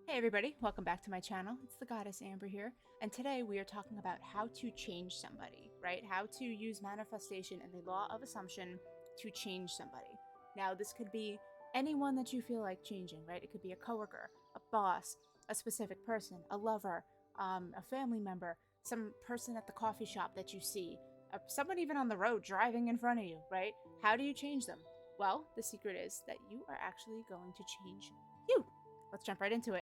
Hey everybody, welcome back to my channel. It's the goddess Amber here, and today we are talking about how to change somebody, right? How to use manifestation and the law of assumption to change somebody. Now, this could be anyone that you feel like changing, right? It could be a coworker, a boss, a specific person, a lover, a family member, some person at the coffee shop that you see, someone even on the road driving in front of you, right? How do you change them? Well, the secret is that you are actually going to change you. Let's jump right into it.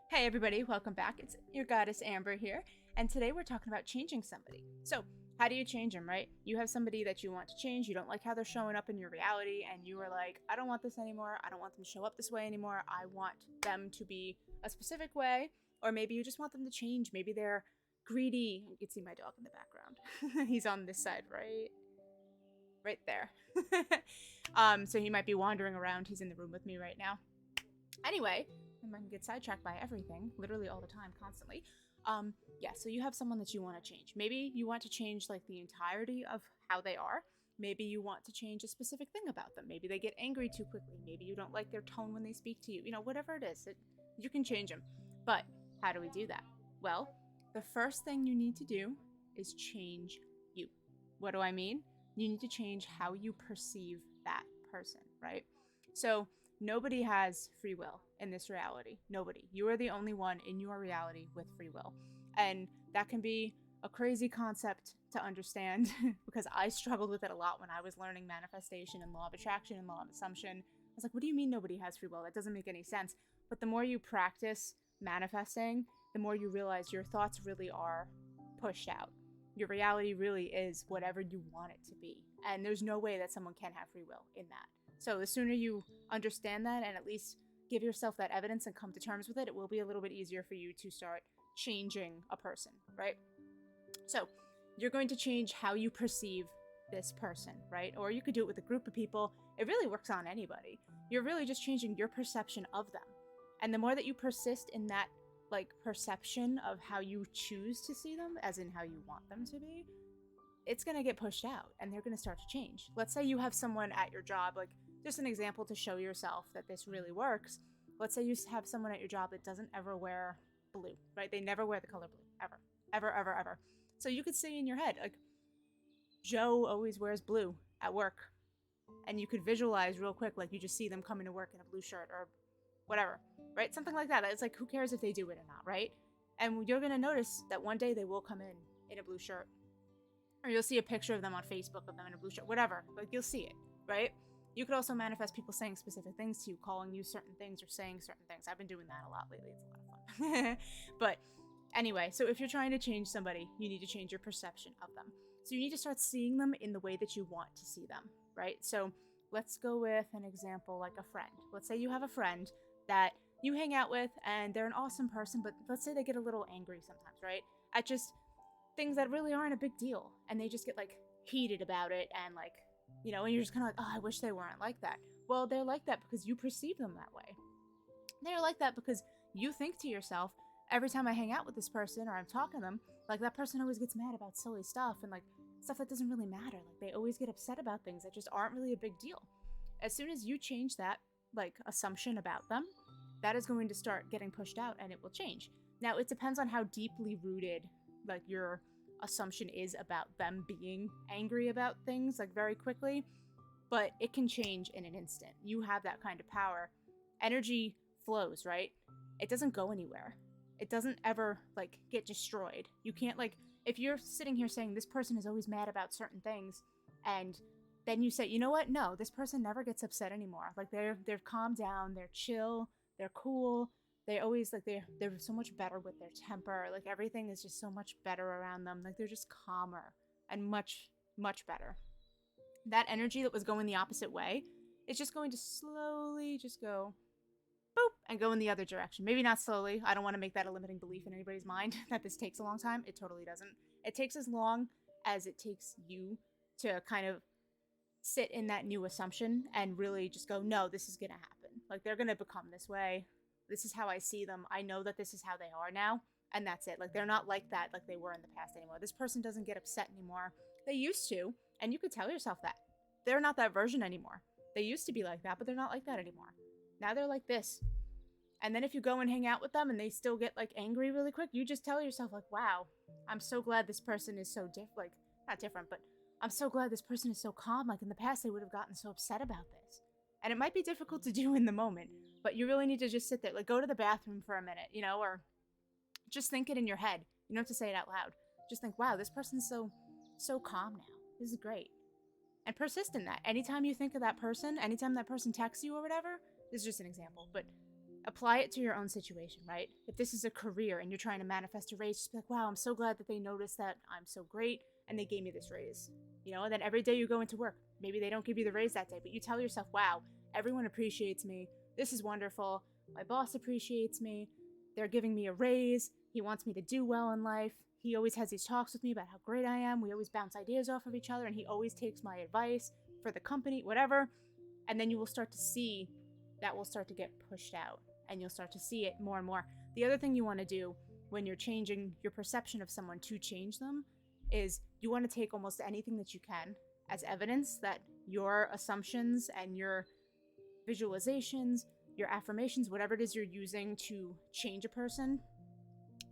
Hey everybody, welcome back. It's your goddess Amber here, and today we're talking about changing somebody. So, how do you change them, right? You have somebody that you want to change, you don't like how they're showing up in your reality, and you are like, I don't want this anymore, I don't want them to show up this way anymore, I want them to be a specific way, or maybe you just want them to change. Maybe they're greedy. You can see my dog in the background. He's on this side, right there. So he might be wandering around. He's in the room with me right now. Anyway, I can get sidetracked by everything, literally all the time, constantly. Yeah, so you have someone that you want to change. Maybe you want to change like the entirety of how they are. Maybe you want to change a specific thing about them. Maybe they get angry too quickly. Maybe you don't like their tone when they speak to you. You know, whatever it is, you can change them. But how do we do that? Well, the first thing you need to do is change you. What do I mean? You need to change how you perceive that person, right? So nobody has free will in this reality. Nobody. You are the only one in your reality with free will. And that can be a crazy concept to understand because I struggled with it a lot when I was learning manifestation and law of attraction and law of assumption. I was like, what do you mean nobody has free will? That doesn't make any sense. But the more you practice manifesting, the more you realize your thoughts really are pushed out. Your reality really is whatever you want it to be. And there's no way that someone can have free will in that. So the sooner you understand that and at least give yourself that evidence and come to terms with it, it will be a little bit easier for you to start changing a person, right? So you're going to change how you perceive this person, right? Or you could do it with a group of people. It really works on anybody. You're really just changing your perception of them. And the more that you persist in that like perception of how you choose to see them, as in how you want them to be, it's going to get pushed out and they're going to start to change. Let's say you have someone at your job, like just an example to show yourself that this really works. Let's say you have someone at your job that doesn't ever wear blue, right? They never wear the color blue, ever, ever, ever, ever. So you could say in your head, like, Joe always wears blue at work. And you could visualize real quick, like you just see them coming to work in a blue shirt or whatever, right? Something like that. It's like, who cares if they do it or not, right? And you're going to notice that one day they will come in a blue shirt. Or you'll see a picture of them on Facebook of them in a blue shirt, whatever. Like, you'll see it, right? You could also manifest people saying specific things to you, calling you certain things or saying certain things. I've been doing that a lot lately. It's a lot of fun. But anyway, so if you're trying to change somebody, you need to change your perception of them. So you need to start seeing them in the way that you want to see them, right? So let's go with an example like a friend. Let's say you have a friend that you hang out with and they're an awesome person, but let's say they get a little angry sometimes, right? At just things that really aren't a big deal. And they just get like heated about it and like, you know, and you're just kind of like, oh, I wish they weren't like that. Well, they're like that because you perceive them that way. They're like that because you think to yourself, every time I hang out with this person or I'm talking to them, like that person always gets mad about silly stuff and like stuff that doesn't really matter. Like they always get upset about things that just aren't really a big deal. As soon as you change that like assumption about them, that is going to start getting pushed out and it will change. Now, it depends on how deeply rooted like your assumption is about them being angry about things like very quickly, but it can change in an instant. You have that kind of power. Energy flows, right? It doesn't go anywhere. It doesn't ever like get destroyed. You can't like, if you're sitting here saying this person is always mad about certain things and then you say, you know what? No, this person never gets upset anymore. Like they're calmed down, they're chill, they're cool. They always like they're so much better with their temper. Like everything is just so much better around them. Like they're just calmer and much better. That energy that was going the opposite way is just going to slowly just go boop and go in the other direction. Maybe not slowly. I don't want to make that a limiting belief in anybody's mind that this takes a long time. It totally doesn't. It takes as long as it takes you to kind of sit in that new assumption and really just go, no, this is going to happen. Like they're going to become this way. This is how I see them. I know that this is how they are now. And that's it. Like they're not like that like they were in the past anymore. This person doesn't get upset anymore. They used to. And you could tell yourself that. They're not that version anymore. They used to be like that, but they're not like that anymore. Now they're like this. And then if you go and hang out with them and they still get like angry really quick, you just tell yourself like, wow, I'm so glad this person is so like not different, but I'm so glad this person is so calm. Like in the past, they would have gotten so upset about this. And it might be difficult to do in the moment, but you really need to just sit there, like go to the bathroom for a minute, you know, or just think it in your head. You don't have to say it out loud. Just think, wow, this person's so calm now. This is great. And persist in that. Anytime you think of that person, anytime that person texts you or whatever, this is just an example, but apply it to your own situation, right? If this is a career and you're trying to manifest a raise, just be like, wow, I'm so glad that they noticed that I'm so great and they gave me this raise. You know, and then every day you go into work, maybe they don't give you the raise that day, but you tell yourself, wow, everyone appreciates me. This is wonderful. My boss appreciates me. They're giving me a raise. He wants me to do well in life. He always has these talks with me about how great I am. We always bounce ideas off of each other, and he always takes my advice for the company, whatever. And then you will start to see that will start to get pushed out, and you'll start to see it more and more. The other thing you want to do when you're changing your perception of someone to change them is you want to take almost anything that you can as evidence that your assumptions and your visualizations, your affirmations, whatever it is you're using to change a person,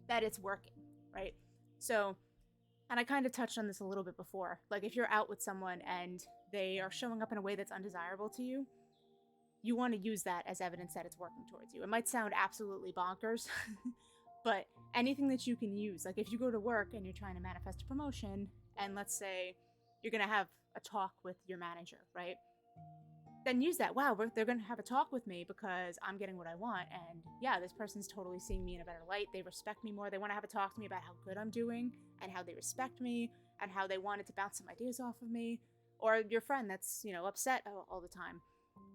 that it's working, right? So, and I kind of touched on this a little bit before. Like if you're out with someone and they are showing up in a way that's undesirable to you, you want to use that as evidence that it's working towards you. It might sound absolutely bonkers, but anything that you can use, like if you go to work and you're trying to manifest a promotion, and let's say you're going to have a talk with your manager, right? Then use that. Wow, they're going to have a talk with me because I'm getting what I want. And yeah, this person's totally seeing me in a better light. They respect me more. They want to have a talk to me about how good I'm doing and how they respect me and how they wanted to bounce some ideas off of me. Or your friend that's, you know, upset all the time.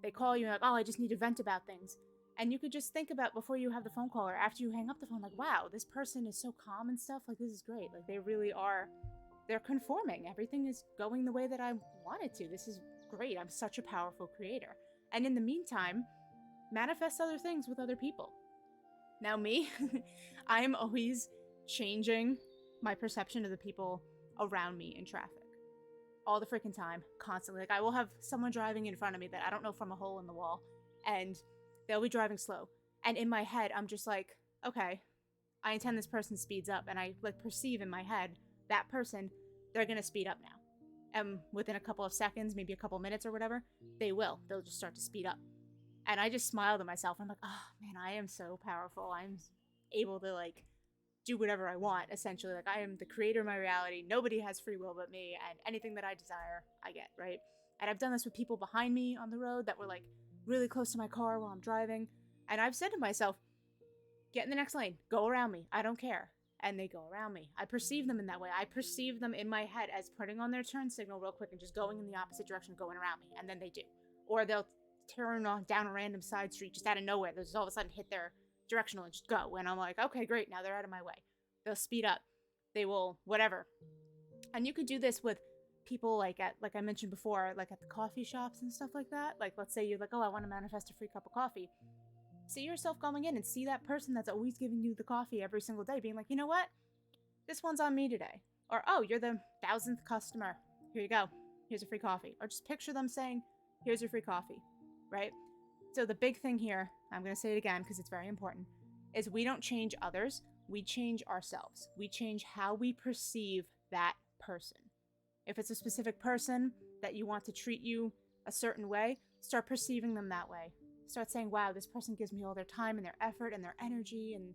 They call you like, oh, I just need to vent about things. And you could just think about before you have the phone call or after you hang up the phone, like, wow, this person is so calm and stuff. Like, this is great. Like, they really are, they're conforming. Everything is going the way that I want it to. This is great. I'm such a powerful creator. And in the meantime, manifest other things with other people. Now, me, I am always changing my perception of the people around me in traffic. All the freaking time, constantly. Like, I will have someone driving in front of me that I don't know from a hole in the wall, and they'll be driving slow. And in my head, I'm just like, okay, I intend this person speeds up, and I like perceive in my head that person, they're gonna speed up now. And within a couple of seconds, maybe a couple minutes or whatever, they will. They'll just start to speed up. And I just smile to myself. I'm like, oh man, I am so powerful. I'm able to like do whatever I want, essentially. Like, I am the creator of my reality. Nobody has free will but me, and anything that I desire, I get, right? And I've done this with people behind me on the road that were like really close to my car while I'm driving. And I've said to myself, get in the next lane, go around me, I don't care. And they go around me. I perceive them in that way. I perceive them in my head as putting on their turn signal real quick and just going in the opposite direction, going around me. And then they do. Or they'll turn down a random side street just out of nowhere. They'll just all of a sudden hit their directional and just go. And I'm like, okay, great. Now they're out of my way. They'll speed up. They will whatever. And you could do this with people like I mentioned before, like at the coffee shops and stuff like that. Like, let's say you're like, oh, I want to manifest a free cup of coffee. See yourself going in and see that person that's always giving you the coffee every single day being like, you know what? This one's on me today. Or, oh, you're the 1,000th customer. Here you go. Here's a free coffee. Or just picture them saying, here's your free coffee, right? So the big thing here, I'm going to say it again because it's very important, is we don't change others. We change ourselves. We change how we perceive that person. If it's a specific person that you want to treat you a certain way, start perceiving them that way. Start saying, wow, this person gives me all their time and their effort and their energy, and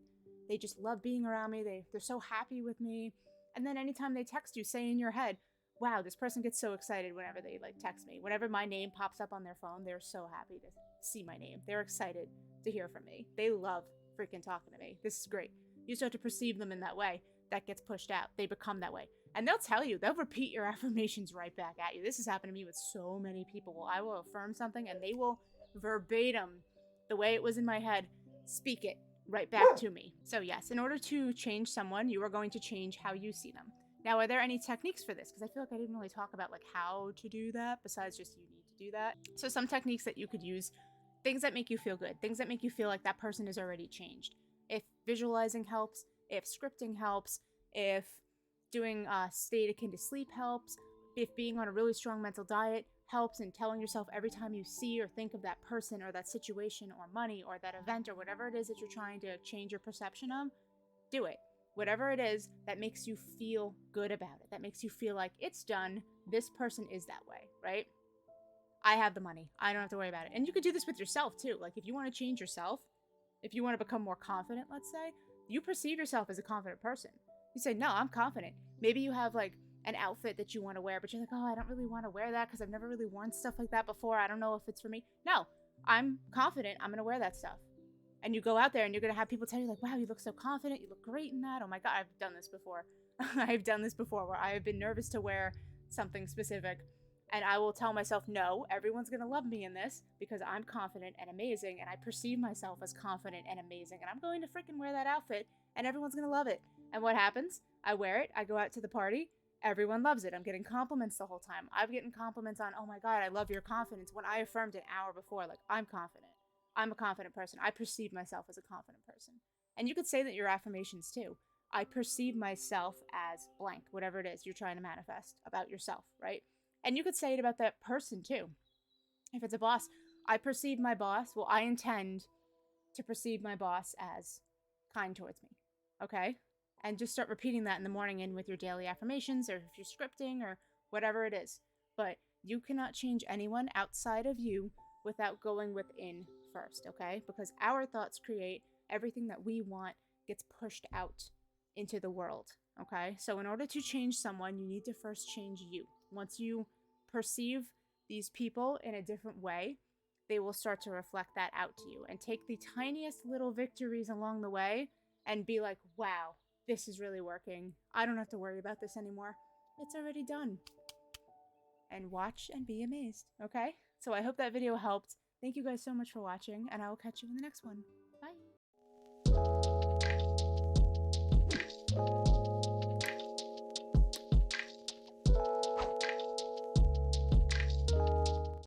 they just love being around me. They're so happy with me. And then anytime they text you, say in your head, wow, this person gets so excited whenever they like text me. Whenever my name pops up on their phone, they're so happy to see my name. They're excited to hear from me. They love freaking talking to me. This is great. You start to perceive them in that way. That gets pushed out. They become that way. And they'll tell you, they'll repeat your affirmations right back at you. This has happened to me with so many people. I will affirm something and they will verbatim, the way it was in my head, speak it right back to me. So yes, in order to change someone, you are going to change how you see them. Now, are there any techniques for this? Because I feel like I didn't really talk about like how to do that besides just you need to do that. So some techniques that you could use, things that make you feel good, things that make you feel like that person is already changed. If visualizing helps, if scripting helps, if doing state akin to sleep helps, if being on a really strong mental diet, helps in telling yourself every time you see or think of that person or that situation or money or that event or whatever it is that you're trying to change your perception of, do it. Whatever it is that makes you feel good about it, that makes you feel like it's done. This person is that way, right? I have the money. I don't have to worry about it. And you could do this with yourself too. Like if you want to change yourself, if you want to become more confident, let's say, you perceive yourself as a confident person. You say, no, I'm confident. Maybe you have like an outfit that you want to wear, but you're like, oh, I don't really want to wear that because I've never really worn stuff like that before. I don't know if it's for me. No, I'm confident. I'm going to wear that stuff. And you go out there and you're going to have people tell you like, wow, you look so confident. You look great in that. Oh my God, I've done this before. I've done this before where I have been nervous to wear something specific. And I will tell myself, no, everyone's going to love me in this because I'm confident and amazing. And I perceive myself as confident and amazing. And I'm going to freaking wear that outfit and everyone's going to love it. And what happens? I wear it. I go out to the party. Everyone loves it. I'm getting compliments the whole time. I'm getting compliments on, oh my God, I love your confidence. When I affirmed an hour before, like, I'm confident. I'm a confident person. I perceive myself as a confident person. And you could say that your affirmations too. I perceive myself as blank, whatever it is you're trying to manifest about yourself, right? And you could say it about that person too. If it's a boss, I perceive my boss. Well, I intend to perceive my boss as kind towards me. Okay? And just start repeating that in the morning and with your daily affirmations or if you're scripting or whatever it is. But you cannot change anyone outside of you without going within first, okay? Because our thoughts create everything that we want gets pushed out into the world, okay? So in order to change someone, you need to first change you. Once you perceive these people in a different way, they will start to reflect that out to you and take the tiniest little victories along the way and be like, wow, this is really working. I don't have to worry about this anymore. It's already done. And watch and be amazed, okay? So I hope that video helped. Thank you guys so much for watching, and I will catch you in the next one.